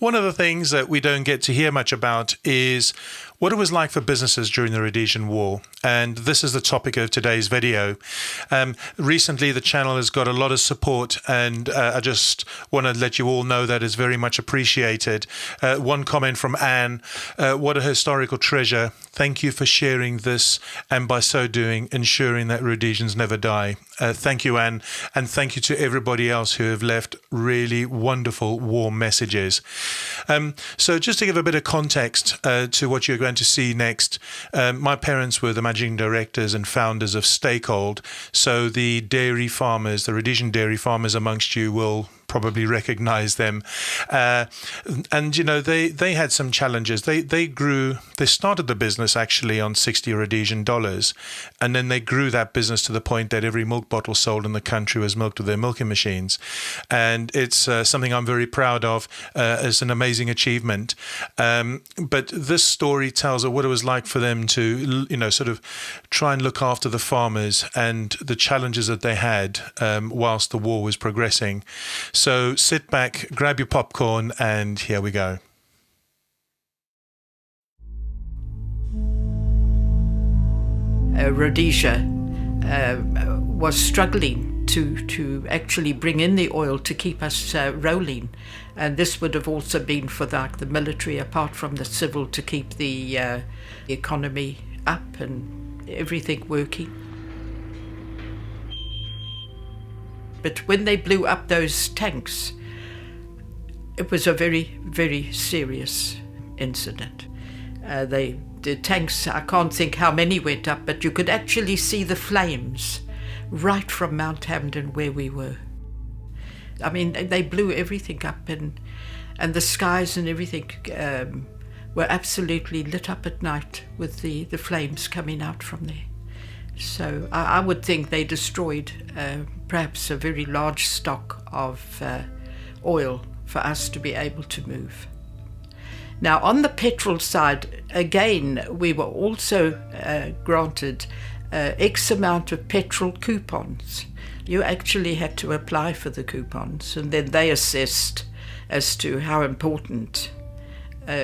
One of the things that we don't get to hear much about is what it was like for businesses during the Rhodesian War. And this is the topic of today's video. Recently, the channel has got a lot of support, and I just want to let you all know that is very much appreciated. One comment from Anne, what a historical treasure. Thank you for sharing this, and by so doing, ensuring that Rhodesians never die. Thank you, Anne, and thank you to everybody else who have left really wonderful, warm messages. So just to give a bit of context to what you're going to see next, my parents were the managing directors and founders of Stakehold. So the dairy farmers, the Rhodesian dairy farmers amongst you will probably recognize them. And, you know, they had some challenges. They started the business actually on 60 Rhodesian dollars. And then they grew that business to the point that every milk bottle sold in the country was milked with their milking machines. And it's something I'm very proud of. It's an amazing achievement. But this story tells of what it was like for them to, you know, sort of try and look after the farmers and the challenges that they had whilst the war was progressing. So sit back, grab your popcorn, and here we go. Rhodesia was struggling to actually bring in the oil to keep us rolling, and this would have also been for the military, apart from the civil, to keep the economy up and everything working. But when they blew up those tanks, it was a very, very serious incident. The tanks, I can't think how many went up, but you could actually see the flames right from Mount Hampden where we were. I mean, they blew everything up, and the skies and everything were absolutely lit up at night with the flames coming out from there. So I would think they destroyed perhaps a very large stock of oil for us to be able to move. Now, on the petrol side, again, we were also granted X amount of petrol coupons. You actually had to apply for the coupons, and then they assessed as to how important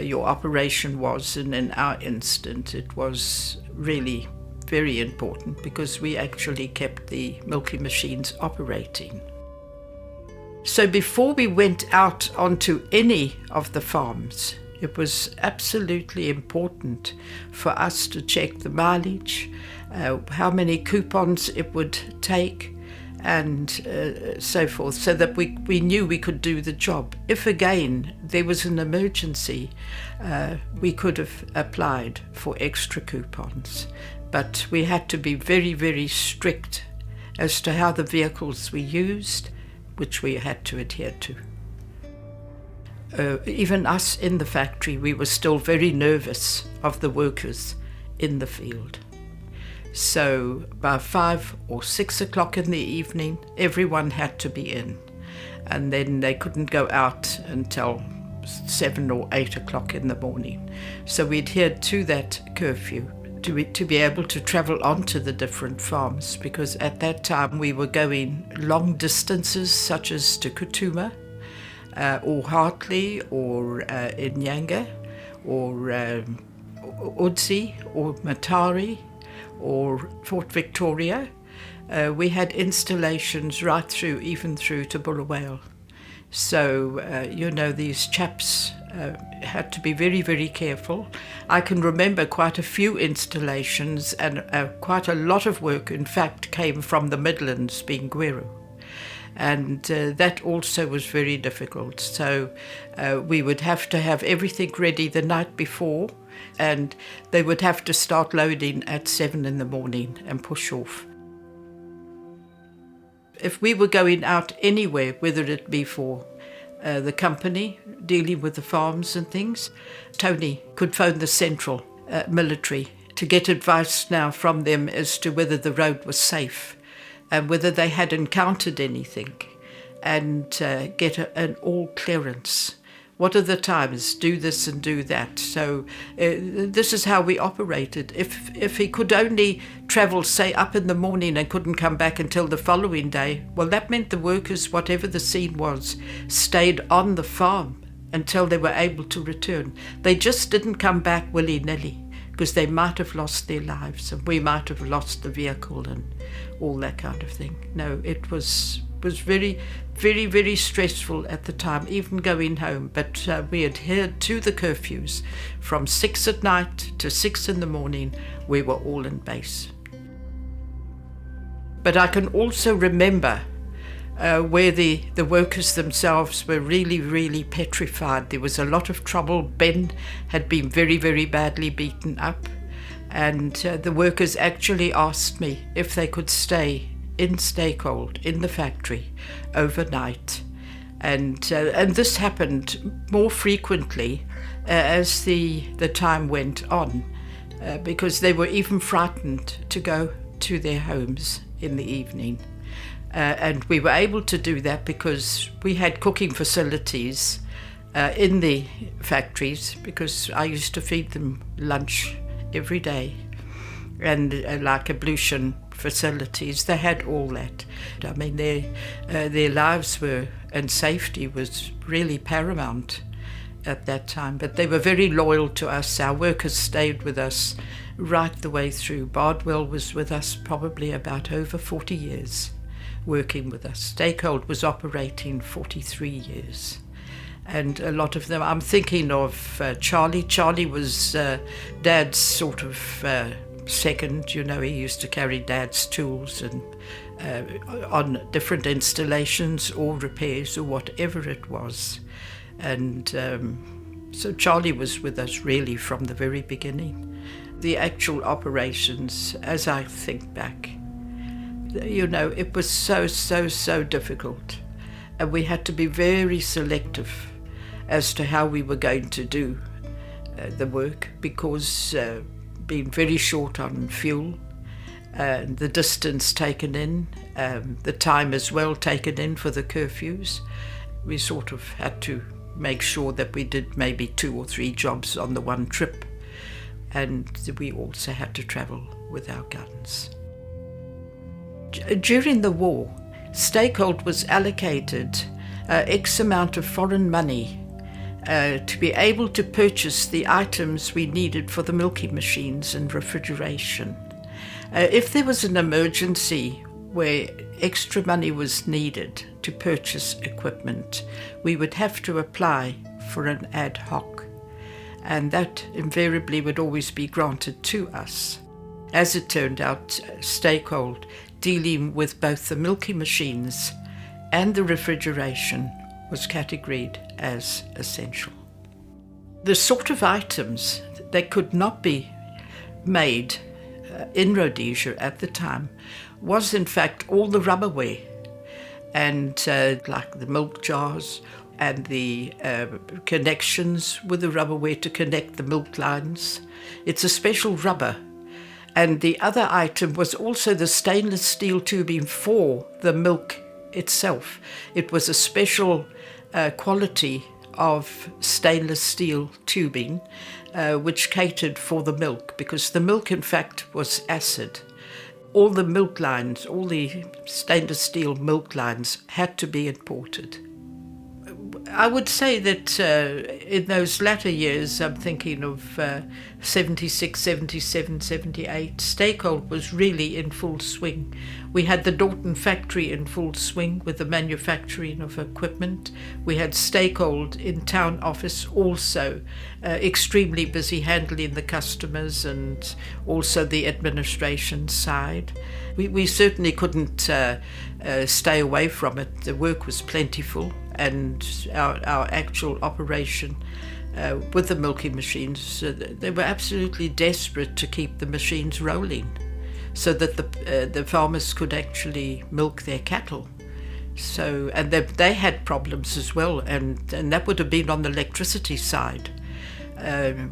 your operation was. And in our instance, it was really very important because we actually kept the milking machines operating. So before we went out onto any of the farms, it was absolutely important for us to check the mileage, how many coupons it would take, and so forth, so that we knew we could do the job. If again there was an emergency, we could have applied for extra coupons. But we had to be very, very strict as to how the vehicles were used, which we had to adhere to. Even us in the factory, we were still very nervous of the workers in the field. So by 5 or 6 o'clock in the evening, everyone had to be in. And then they couldn't go out until 7 or 8 o'clock in the morning. So we adhered to that curfew to be able to travel onto the different farms, because at that time we were going long distances, such as to Kutuma, or Hartley, or Inyanga, or Udzi, or Matari, or Fort Victoria. We had installations right through, even through to Bulawayo. So, you know, these chaps had to be very, very careful. I can remember quite a few installations, and quite a lot of work, in fact, came from the Midlands, being Gweru. And that also was very difficult. So we would have to have everything ready the night before, and they would have to start loading at 7 in the morning and push off. If we were going out anywhere, whether it be for the company, dealing with the farms and things, Tony could phone the central military to get advice now from them as to whether the road was safe and whether they had encountered anything, and get an all clearance. What are the times? Do this and do that. So this is how we operated. If he could only travel, say, up in the morning and couldn't come back until the following day, well, that meant the workers, whatever the scene was, stayed on the farm until they were able to return. They just didn't come back willy-nilly, because they might have lost their lives and we might have lost the vehicle and all that kind of thing. No, it was very, very, very stressful at the time, even going home. But we adhered to the curfews. From 6 at night to 6 in the morning, we were all in base. But I can also remember where the workers themselves were really, really petrified. There was a lot of trouble. Ben had been very, very badly beaten up, and the workers actually asked me if they could stay in Stakehold in the factory overnight, and this happened more frequently as the time went on, because they were even frightened to go to their homes in the evening. And we were able to do that because we had cooking facilities in the factories, because I used to feed them lunch every day, and like ablution facilities, they had all that. I mean, their lives were, and safety was really paramount at that time, but they were very loyal to us. Our workers stayed with us right the way through. Bardwell was with us probably about over 40 years. Working with us. Stakehold was operating 43 years. And a lot of them, I'm thinking of Charlie. Charlie was Dad's sort of second. You know, he used to carry Dad's tools and on different installations or repairs or whatever it was. And so Charlie was with us really from the very beginning. The actual operations, as I think back, you know, it was so difficult, and we had to be very selective as to how we were going to do the work, because being very short on fuel, the distance taken in, the time as well taken in for the curfews, we sort of had to make sure that we did maybe 2 or 3 jobs on the one trip, and we also had to travel with our guns. During the war, Stakehold was allocated X amount of foreign money to be able to purchase the items we needed for the milking machines and refrigeration. If there was an emergency where extra money was needed to purchase equipment, we would have to apply for an ad hoc, and that invariably would always be granted to us. As it turned out, Stakehold, dealing with both the milking machines and the refrigeration, was categorized as essential. The sort of items that could not be made in Rhodesia at the time was in fact all the rubberware, and like the milk jars and the connections with the rubberware to connect the milk lines. It's a special rubber. And the other item was also the stainless steel tubing for the milk itself. It was a special quality of stainless steel tubing which catered for the milk, because the milk in fact was acid. All the milk lines, all the stainless steel milk lines had to be imported. I would say that in those latter years, I'm thinking of 76, 77, 78, Stakehold was really in full swing. We had the Dorton factory in full swing with the manufacturing of equipment. We had Stakehold in town office also extremely busy handling the customers and also the administration side. We certainly couldn't stay away from it. The work was plentiful, and our actual operation with the milking machines, they were absolutely desperate to keep the machines rolling so that the farmers could actually milk their cattle. So, and they had problems as well, and that would have been on the electricity side,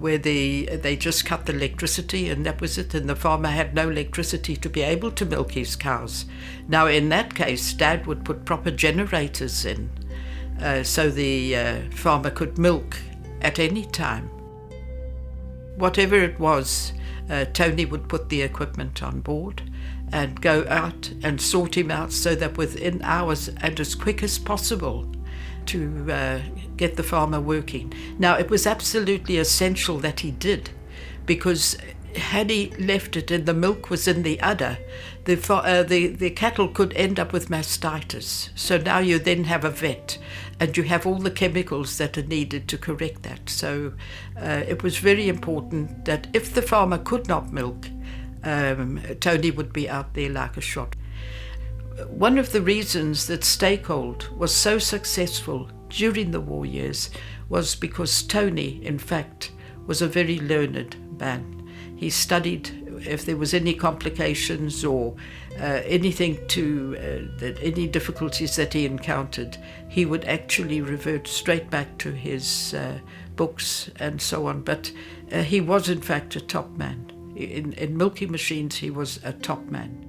where they just cut the electricity and that was it, and the farmer had no electricity to be able to milk his cows. Now in that case, Dad would put proper generators in, so the farmer could milk at any time. Whatever it was, Tony would put the equipment on board and go out and sort him out so that within hours and as quick as possible, get the farmer working. Now, it was absolutely essential that he did, because had he left it and the milk was in the udder, the cattle could end up with mastitis. So now you then have a vet, and you have all the chemicals that are needed to correct that. So it was very important that if the farmer could not milk, Tony would be out there like a shot. One of the reasons that Stakehold was so successful during the war years was because Tony, in fact, was a very learned man. He studied if there was any complications or anything any difficulties that he encountered. He would actually revert straight back to his books and so on. But he was, in fact, a top man. In milking machines, he was a top man.